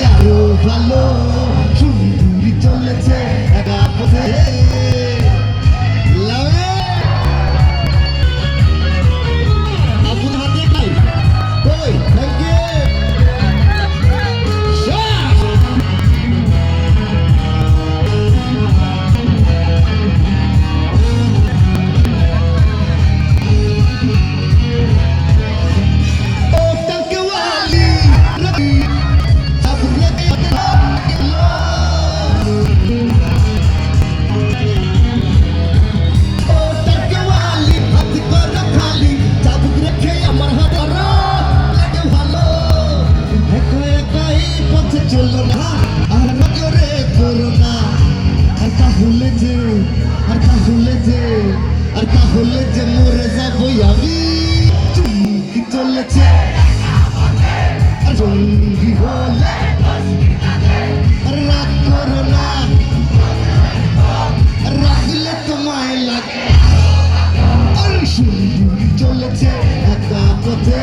আরো ভালো সুন্দরী চলেছে একা পথে আপন হাতে খাই ওই থ্যাংক ইউ চলো না আর নজরে করো না আর তাহলে যে মরে যাবো আমি চুমকি চলেছে আর জঙ্গি হলে আর রাগ করো না রাখলে তোমায় লাগে আর সুন্দরী চলেছে একা পথে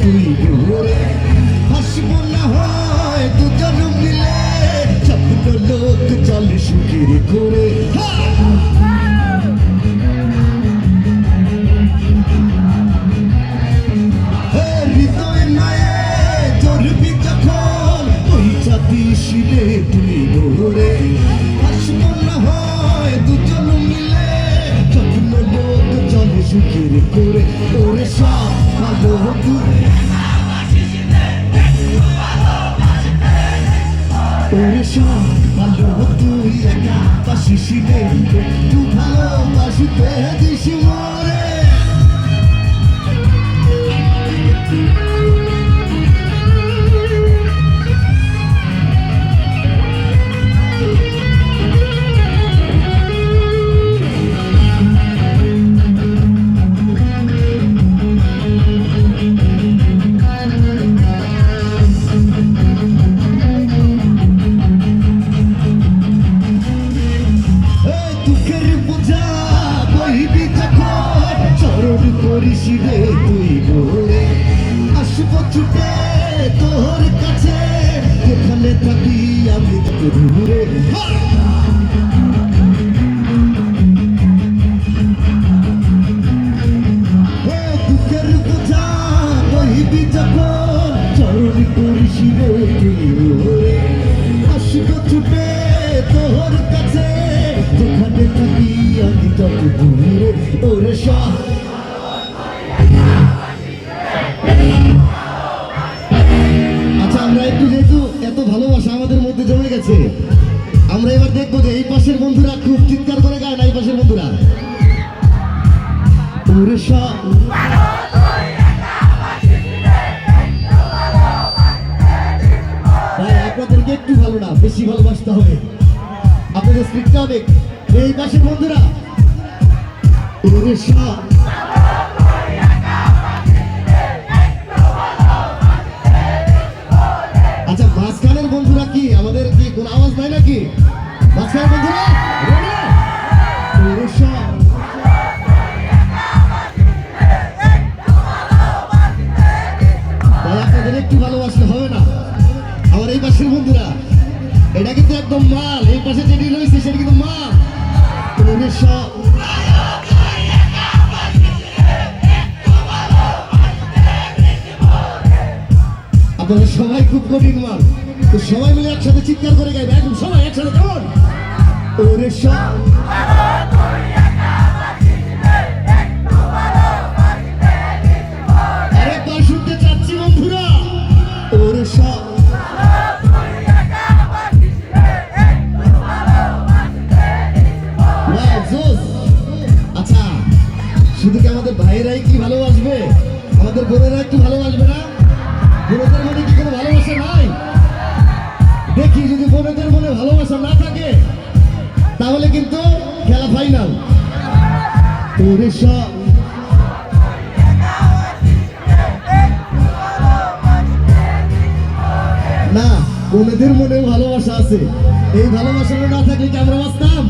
তুই ঘুরে হাসব না হয় দুজন মিলে স্বপ্ন লোক চলে সুখের করে হৃদয় নয়ে চলবি যখন ওই ছাতি শিলে তুই ঘুরে হাসব না হয় দুজন মিলে স্বপ্ন লোক চলে সুখের করে ওরে সব ভালো তুই ওরে সব ভালো তুই একা পাশিসিলে একটু ভালোবাসিতে দিস মরে রে তুই বলে আসবো ছুটে তোর কাছে যেখানে থাকি আমি তো দূরে দুঃখের বোঝা বহিবি যখন চরণ করিস রে তুই বলে আসবো ছুটে তোর কাছে যেখানে থাকি আমি তো দূরে ওরে সব আমরা একটু যেহেতু এত ভালোবাসা আমাদের মধ্যে জমে গেছে আমরা এবার দেখবো যে এই পাশের বন্ধুরা খুব চিৎকার করে গায় না এই পাশের বন্ধুরা ভাই আপনাদেরকে একটু ভালো না বেশি ভালোবাসতে হবে আপনাদের স্পিকটা অনেক এই পাশের বন্ধুরা আচ্ছা মাঝখানের বন্ধুরা কি আমাদের কি কোন আওয়াজ নাই নাকি মাঝখানের বন্ধুরা আপনাদের একটু ভালোবাসলে হবে না আমার এই পাশের বন্ধুরা এটা কিন্তু একদম মাল এই পাশে যেটি রয়েছে সেটা কিন্তু মাল আপনারা সবাই খুব কঠিন মাল তো সবাই মিলে একসাথে চিৎকার করে গাইবে একদম সবাই একসাথে কেমন ওরে সব আরেকবার শুনতে চাচ্ছি বন্ধুরা ওরে সব আমাদের ভাইয়েরাই কি ভালোবাসবে, আমাদের বোনেরা একটু ভালোবাসবে না? বোনেদের মনে কি কোনো ভালোবাসা নাই? দেখি যদি বোনেদের মনে ভালোবাসা না থাকে তাহলে কিন্তু খেলা ফাইনাল। তোরে সব না, বোনেদের মনে ভালোবাসা আছে, এই ভালোবাসাটা না থাকলে কি আমরা বাঁচতাম?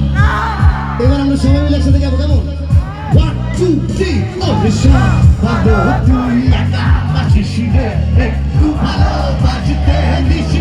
এবার আমরা সবাই মিলে একসাথে যাবো, কেমন? 1 2 3 ওরে সব ভালো তুই একা বাঁচিস রে, একটু ভালোবাসতে দিস